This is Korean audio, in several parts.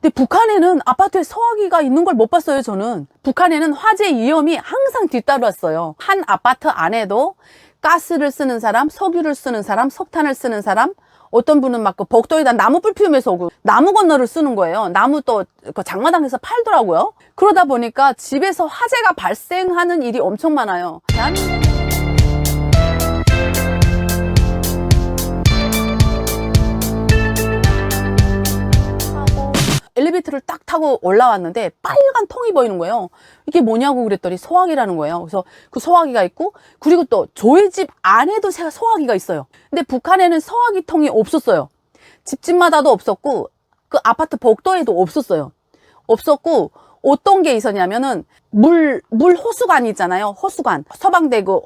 근데 북한에는 아파트에 소화기가 있는 걸 못 봤어요, 저는. 북한에는 화재 위험이 항상 뒤따랐어요. 한 아파트 안에도 가스를 쓰는 사람, 석유를 쓰는 사람, 석탄을 쓰는 사람, 어떤 분은 막 그 복도에다 나무불 피우면서 오고 나무 건너를 쓰는 거예요. 나무 또 그 장마당에서 팔더라고요. 그러다 보니까 집에서 화재가 발생하는 일이 엄청 많아요. 엘리베이터를 딱 타고 올라왔는데 빨간 통이 보이는 거예요. 이게 뭐냐고 그랬더니 소화기라는 거예요. 그래서 그 소화기가 있고, 그리고 또 저희 집 안에도 소화기가 있어요. 근데 북한에는 소화기 통이 없었어요. 집집마다도 없었고, 그 아파트 복도에도 없었어요. 없었고, 어떤 게 있었냐면은 물 호수관 있잖아요. 호수관. 서방대 그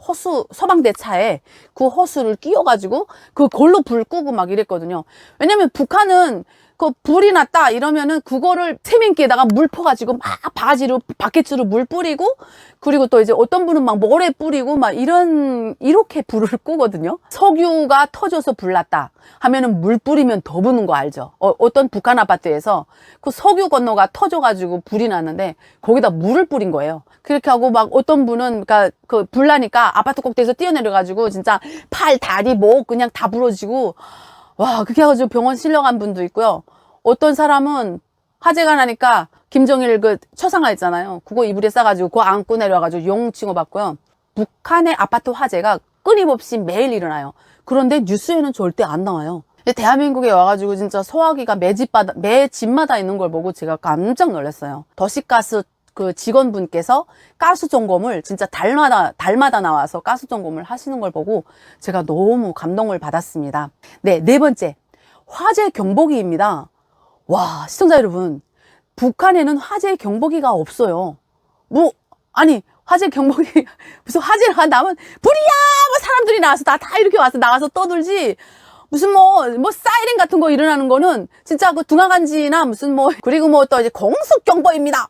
서방대 차에 그 호수를 끼워가지고 그걸로 불 끄고 막 이랬거든요. 왜냐면 북한은 그 불이 났다 이러면은 그거를 세면기에다가 물 퍼가지고 막 바가지로 바켓으로 물 뿌리고, 그리고 또 이제 어떤 분은 막 모래 뿌리고 막 이렇게 불을 끄거든요. 석유가 터져서 불 났다 하면은 물 뿌리면 더 부는 거 알죠? 어떤 북한 아파트에서 그 석유 건너가 터져가지고 불이 났는데 거기다 물을 뿌린 거예요. 그렇게 하고 막 어떤 분은 그러니까 그 불 나니까 아파트 꼭대기에서 뛰어내려가지고 진짜 팔, 다리, 목 그냥 다 부러지고, 와, 그렇게 해가지고 병원 실려간 분도 있고요. 어떤 사람은 화재가 나니까 김정일 그 초상화 있잖아요. 그거 이불에 싸가지고 그거 안고 내려와가지고 용 칭호받고요. 북한의 아파트 화재가 끊임없이 매일 일어나요. 그런데 뉴스에는 절대 안 나와요. 대한민국에 와가지고 진짜 소화기가 매 집마다 있는 걸 보고 제가 깜짝 놀랐어요. 도시가스 그 직원분께서 가스 점검을 진짜 달마다 나와서 가스 점검을 하시는 걸 보고 제가 너무 감동을 받았습니다. 네, 네 번째. 화재 경보기입니다. 와, 시청자 여러분. 북한에는 화재 경보기가 없어요. 아니, 화재 경보기, 무슨 화재가 나면, 불이야! 뭐 사람들이 나와서 다 이렇게 나와서 떠들지. 무슨 사이렌 같은 거 일어나는 거는 진짜 그 등하간지나 무슨 그리고 또 이제 공습경보입니다.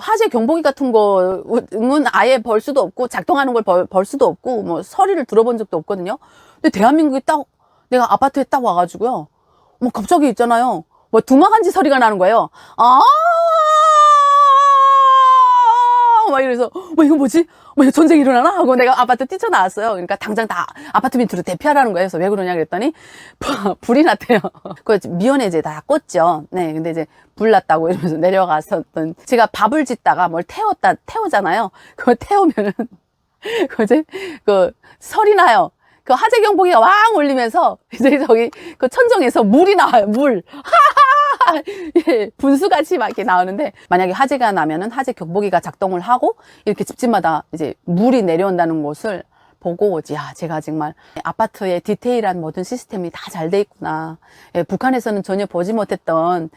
화재 경보기 같은 거는 아예 벌 수도 없고, 작동하는 걸 벌 수도 없고, 소리를 들어본 적도 없거든요. 근데 대한민국에 내가 아파트에 딱 와가지고요. 갑자기 있잖아요. 등하간지 소리가 나는 거예요. 막 이래서 이거 뭐지? 이거 전쟁이 일어나나? 하고 내가 아파트 뛰쳐나왔어요. 그러니까 당장 다 아파트 밑으로 대피하라는 거예요. 그래서 왜 그러냐 그랬더니 불이 났대요. 그 미연에 이제 다 껐죠. 네, 근데 이제 불 났다고 이러면서 내려갔었던, 제가 밥을 짓다가 뭘 태우잖아요. 그거 태우면은 그 소리 나요. 그 화재 경보기가 왕 울리면서 이제 저기 그 천정에서 물이 나와요. 물. 예, 분수같이 막 이렇게 나오는데, 만약에 화재가 나면은 화재 경보기가 작동을 하고 이렇게 집집마다 이제 물이 내려온다는 것을 보고, 야, 제가 정말 아파트의 디테일한 모든 시스템이 다 잘 돼 있구나. 예, 북한에서는 전혀 보지 못했던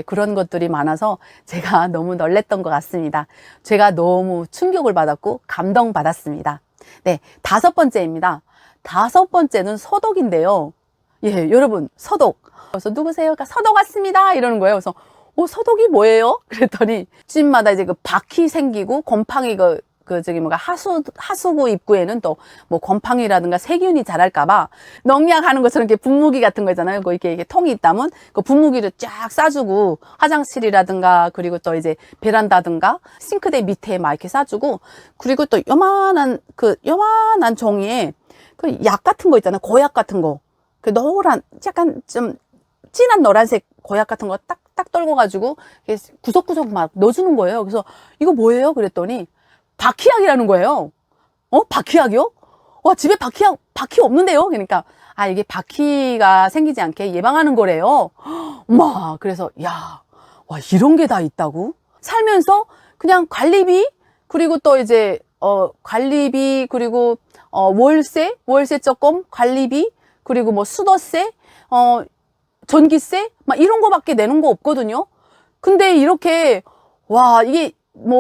그런 것들이 많아서 제가 너무 놀랬던 것 같습니다. 제가 너무 충격을 받았고 감동받았습니다. 네, 다섯 번째입니다. 다섯 번째는 소독인데요. 예, 여러분, 소독. 그래서 누구세요? 서독 왔습니다. 이러는 거예요. 그래서 서독이 뭐예요? 그랬더니 집마다 이제 그 바퀴 생기고 곰팡이 하수구 입구에는 또 곰팡이라든가 세균이 자랄까봐 농약하는 것처럼 이렇게 분무기 같은 거 있잖아요. 이렇게 통이 있다면 그 분무기를 쫙 싸주고, 화장실이라든가 그리고 또 이제 베란다든가 싱크대 밑에 막 이렇게 싸주고, 그리고 또 요만한 종이에 그 약 같은 거 있잖아요. 고약 같은 거. 그 노란, 약간 좀 진한 노란색 고약 같은 거 딱 떨궈가지고 구석구석 막 넣어주는 거예요. 그래서 이거 뭐예요? 그랬더니 바퀴약이라는 거예요. 바퀴약이요? 와, 집에 바퀴 없는데요? 그러니까, 이게 바퀴가 생기지 않게 예방하는 거래요. 와, 그래서, 와, 이런 게 다 있다고? 살면서 그냥 관리비, 그리고 또 이제, 관리비, 그리고, 월세 조금, 관리비, 그리고 수도세, 전기세, 막 이런 거밖에 내는 거 없거든요. 근데 이렇게, 와, 이게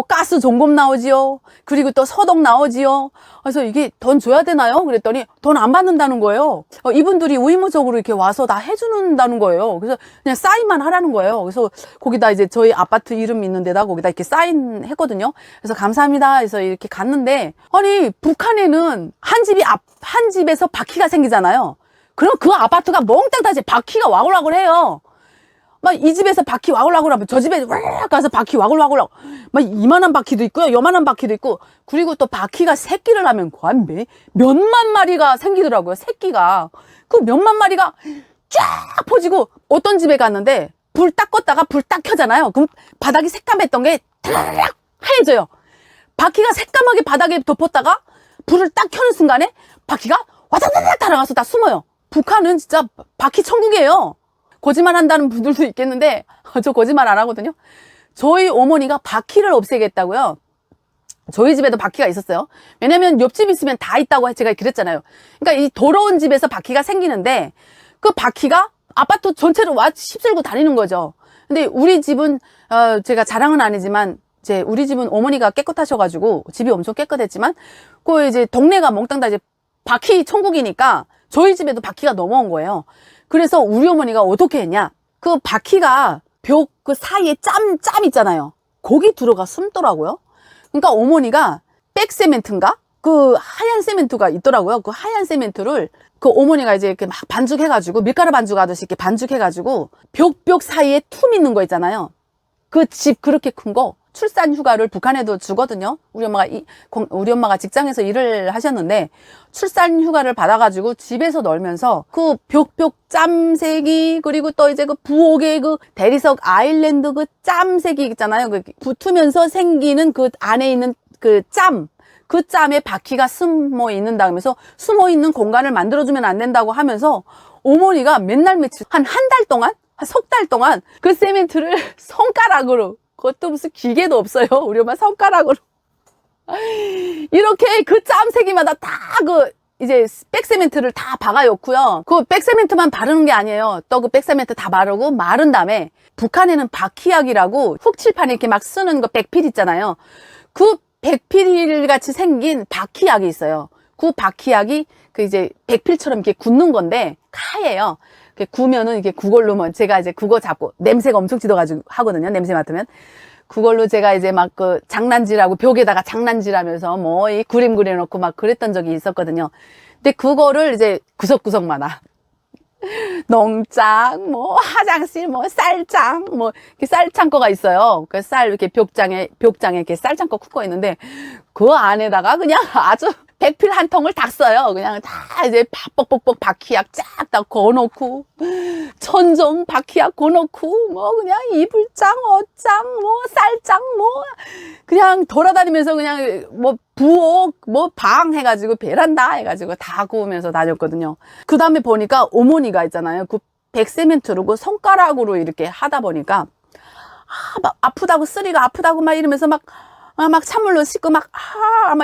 가스 점검 나오지요. 그리고 또 소독 나오지요. 그래서 이게 돈 줘야 되나요? 그랬더니 돈 안 받는다는 거예요. 이분들이 의무적으로 이렇게 와서 다 해주는다는 거예요. 그래서 그냥 사인만 하라는 거예요. 그래서 거기다 이제 저희 아파트 이름 있는 데다 거기다 이렇게 사인했거든요. 그래서 감사합니다 해서 이렇게 갔는데, 아니, 북한에는 한 집에서 바퀴가 생기잖아요. 그럼 그 아파트가 몽땅 다 이제 바퀴가 와글와글 해요. 막 이 집에서 바퀴 와글와글 하면 저 집에 와 가서 바퀴 와글와글 하고 막 이만한 바퀴도 있고요. 요만한 바퀴도 있고 그리고 또 바퀴가 새끼를 하면 거의 몇만 마리가 생기더라고요. 새끼가. 그 몇만 마리가 쫙 퍼지고 어떤 집에 갔는데 불 딱 껐다가 불 딱 켜잖아요. 그럼 바닥이 새까맸던 게 드르륵 하얘져요. 바퀴가 새까맣게 바닥에 덮었다가 불을 딱 켜는 순간에 바퀴가 와다다닥 달아가서 다 숨어요. 북한은 진짜 바퀴 천국이에요. 거짓말 한다는 분들도 있겠는데 저 거짓말 안 하거든요. 저희 어머니가 바퀴를 없애겠다고요. 저희 집에도 바퀴가 있었어요. 왜냐면 옆집 있으면 다 있다고 제가 그랬잖아요. 그러니까 이 더러운 집에서 바퀴가 생기는데 그 바퀴가 아파트 전체로 와 휩쓸고 다니는 거죠. 근데 우리 집은 제가 자랑은 아니지만 우리 집은 어머니가 깨끗하셔가지고 집이 엄청 깨끗했지만 그 이제 동네가 몽땅 다 이제 바퀴 천국이니까 저희 집에도 바퀴가 넘어온 거예요. 그래서 우리 어머니가 어떻게 했냐? 그 바퀴가 벽 그 사이에 짬 있잖아요. 거기 들어가 숨더라고요. 그러니까 어머니가 백세멘트인가? 그 하얀 세멘트가 있더라고요. 그 하얀 세멘트를 그 어머니가 이제 이렇게 막 반죽해가지고 밀가루 반죽하듯이 이렇게 반죽해가지고 벽 사이에 틈 있는 거 있잖아요. 그 집 그렇게 큰 거 출산 휴가를 북한에도 주거든요. 우리 엄마가 직장에서 일을 하셨는데 출산 휴가를 받아가지고 집에서 놀면서 그 벽 짬색이 그리고 또 이제 그 부엌에 그 대리석 아일랜드 그 짬색이 있잖아요. 그 붙으면서 생기는 그 안에 있는 그 짬에 바퀴가 숨어 있는다 하면서 숨어 있는 공간을 만들어주면 안 된다고 하면서 어머니가 맨날 며칠 한 달 동안 한 석 달 동안 그 세멘트를 손가락으로 그것도 무슨 기계도 없어요. 우리 엄마 손가락으로 이렇게 그 짬새기마다 다 그 이제 백세멘트를 다 박아놓고요. 그 백세멘트만 바르는 게 아니에요. 또 그 백세멘트 다 바르고 마른 다음에 북한에는 바퀴약이라고 훅칠판에 이렇게 막 쓰는 거 백필 있잖아요. 그 백필 같이 생긴 바퀴약이 있어요. 그 바퀴약이 그 이제 백필처럼 이렇게 굳는 건데 하얘요. 구우면은 이게 그걸로 뭐 제가 이제 그거 잡고 냄새가 엄청 지어가지고 하거든요. 냄새 맡으면 그걸로 제가 이제 막 그 장난질하고 벽에다가 장난질하면서 뭐 이 그림 그려놓고 막 그랬던 적이 있었거든요. 근데 그거를 이제 구석구석마다 농장, 뭐 화장실, 뭐 쌀장, 뭐 이렇게 쌀창고가 있어요. 그 쌀 이렇게 벽장에 이렇게 쌀창고 쿡고 있는데 그 안에다가 그냥 아주 백필 한 통을 다 써요. 그냥 다 이제 뻑뻑뻑 바퀴약 쫙 다 거놓고 천정 바퀴약 거놓고 뭐 그냥 이불장, 옷장, 뭐 쌀장, 뭐 그냥 돌아다니면서 그냥 뭐 부엌, 뭐 방 해가지고 베란다 해가지고 다 구우면서 다녔거든요. 그 다음에 보니까 어머니가 있잖아요. 그 백세멘트로 그 손가락으로 이렇게 하다 보니까 막 아프다고 쓰리가 아프다고 막 이러면서 막 찬물로 씻고 막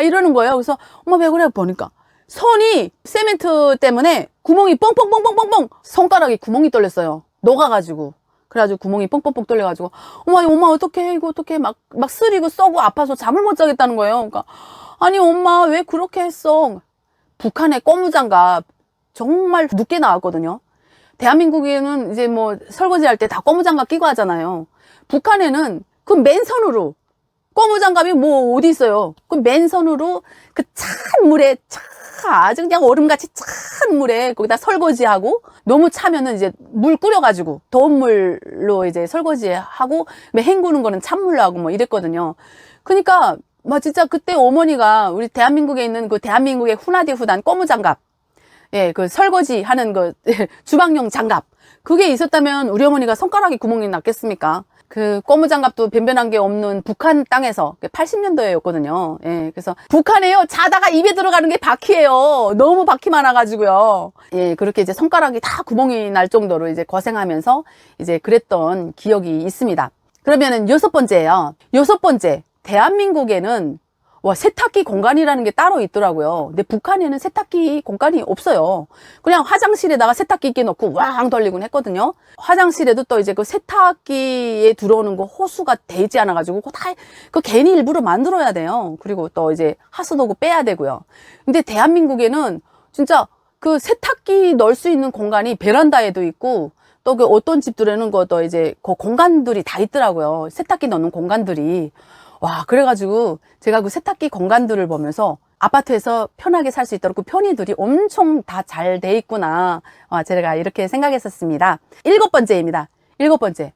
이러는 거예요. 그래서 엄마 왜 그래 보니까 손이 세멘트 때문에 구멍이 뻥뻥뻥뻥뻥뻥 손가락이 구멍이 뚫렸어요. 녹아가지고. 그래가지고 구멍이 뻥뻥뻥 뚫려가지고 엄마 어떡해 이거 어떡해 막 쓰리고 썩고 아파서 잠을 못 자겠다는 거예요. 그러니까 아니 엄마 왜 그렇게 했어? 북한의 고무장갑 정말 늦게 나왔거든요. 대한민국에는 이제 뭐 설거지 할 때 다 고무장갑 끼고 하잖아요. 북한에는 그 맨손으로 고무장갑이 뭐 어디 있어요? 그 맨손으로 그 찬 물에 아주 그냥 얼음같이 찬 물에 거기다 설거지하고 너무 차면은 이제 물 끓여가지고 더운 물로 이제 설거지하고 헹구는 거는 찬물로 하고 뭐 이랬거든요. 그러니까 막 진짜 그때 어머니가 우리 대한민국에 있는 그 대한민국의 훈하디훈한 고무장갑, 예, 그 설거지 하는 그 주방용 장갑 그게 있었다면 우리 어머니가 손가락에 구멍이 났겠습니까? 그 고무장갑도 변변한 게 없는 북한 땅에서 80년도였거든요. 예, 그래서 북한에요 자다가 입에 들어가는 게 바퀴예요. 너무 바퀴 많아가지고요. 예, 그렇게 이제 손가락이 다 구멍이 날 정도로 이제 고생하면서 이제 그랬던 기억이 있습니다. 그러면은 여섯 번째예요. 여섯 번째, 대한민국에는 세탁기 공간이라는 게 따로 있더라고요. 근데 북한에는 세탁기 공간이 없어요. 그냥 화장실에다가 세탁기 끼 놓고 왕 돌리곤 했거든요. 화장실에도 또 이제 그 세탁기에 들어오는 거 호수가 되지 않아가지고 그 괜히 일부러 만들어야 돼요. 그리고 또 이제 하수도구 빼야 되고요. 근데 대한민국에는 진짜 그 세탁기 넣을 수 있는 공간이 베란다에도 있고 또 그 어떤 집들에는 또 이제 그 공간들이 다 있더라고요. 세탁기 넣는 공간들이. 와, 그래가지고 제가 그 세탁기 공간들을 보면서 아파트에서 편하게 살 수 있도록 그 편의들이 엄청 다 잘 돼 있구나. 제가 이렇게 생각했었습니다. 일곱 번째입니다. 일곱 번째,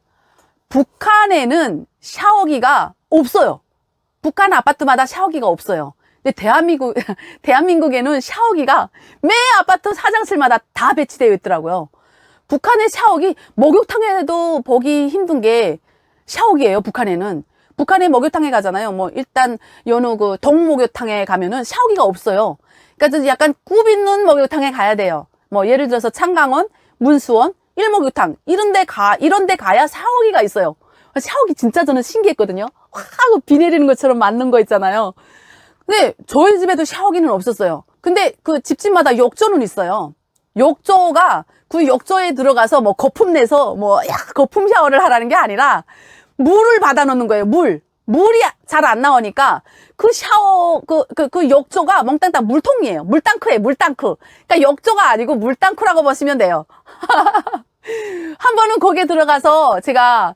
북한에는 샤워기가 없어요. 북한 아파트마다 샤워기가 없어요. 근데 대한민국에는 샤워기가 매 아파트 화장실마다 다 배치되어 있더라고요. 북한의 샤워기, 목욕탕에도 보기 힘든 게 샤워기예요, 북한에는. 북한의 목욕탕에 가잖아요. 뭐, 일단, 여느 그 동목욕탕에 가면은 샤워기가 없어요. 그러니까 약간 굽 있는 목욕탕에 가야 돼요. 뭐, 예를 들어서 창강원, 문수원, 일목욕탕, 이런 데 가야 샤워기가 있어요. 샤워기 진짜 저는 신기했거든요. 확 하고 비 내리는 것처럼 맞는 거 있잖아요. 근데 저희 집에도 샤워기는 없었어요. 근데 그 집집마다 욕조는 있어요. 욕조가 그 욕조에 들어가서 뭐 거품 내서 뭐 거품 샤워를 하라는 게 아니라 물을 받아 놓는 거예요. 물이 잘 안 나오니까 그 샤워 그 욕조가 몽땅 다 물통이에요. 물탱크예요. 물탱크. 그러니까 욕조가 아니고 물탱크라고 보시면 돼요. 한 번은 거기에 들어가서 제가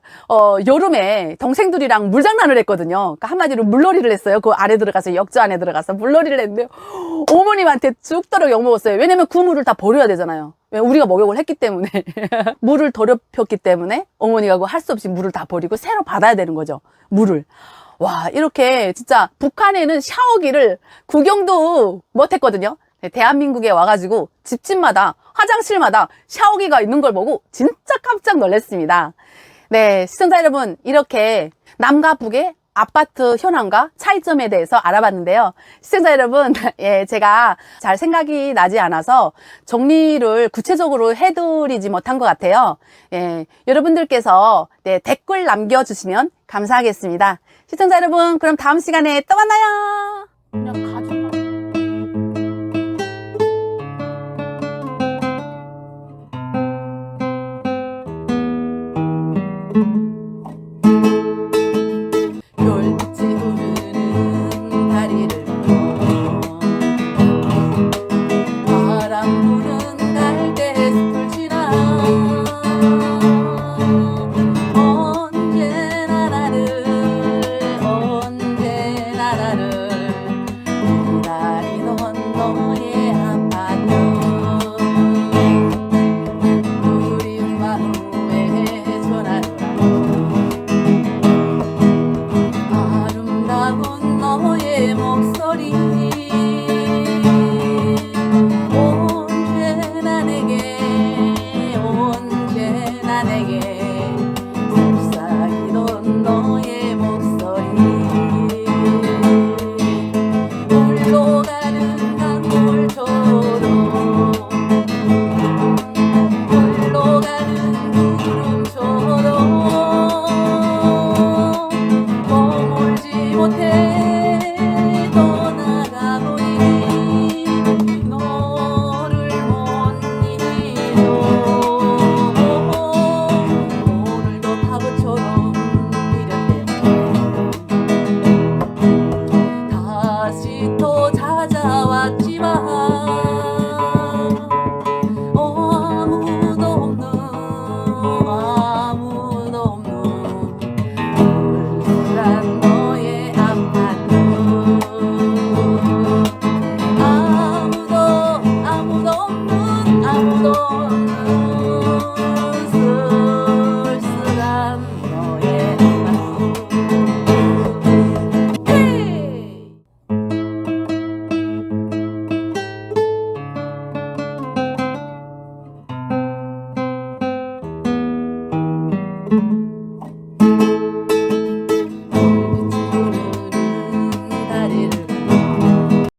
여름에 동생들이랑 물장난을 했거든요. 그러니까 한마디로 물놀이를 했어요. 그 안에 들어가서, 욕조 안에 들어가서 물놀이를 했는데 어머님한테 죽도록 욕먹었어요. 왜냐면 그 물을 다 버려야 되잖아요. 우리가 목욕을 했기 때문에 물을 더럽혔기 때문에 어머니가 할 수 없이 물을 다 버리고 새로 받아야 되는 거죠. 물을. 와, 이렇게 진짜 북한에는 샤워기를 구경도 못 했거든요. 대한민국에 와가지고 집집마다 화장실마다 샤워기가 있는 걸 보고 진짜 깜짝 놀랐습니다. 네, 시청자 여러분, 이렇게 남과 북의 아파트 현황과 차이점에 대해서 알아봤는데요. 시청자 여러분, 예, 제가 잘 생각이 나지 않아서 정리를 구체적으로 해드리지 못한 것 같아요. 예, 여러분들께서 네, 댓글 남겨주시면 감사하겠습니다. 시청자 여러분, 그럼 다음 시간에 또 만나요. 그냥 가져.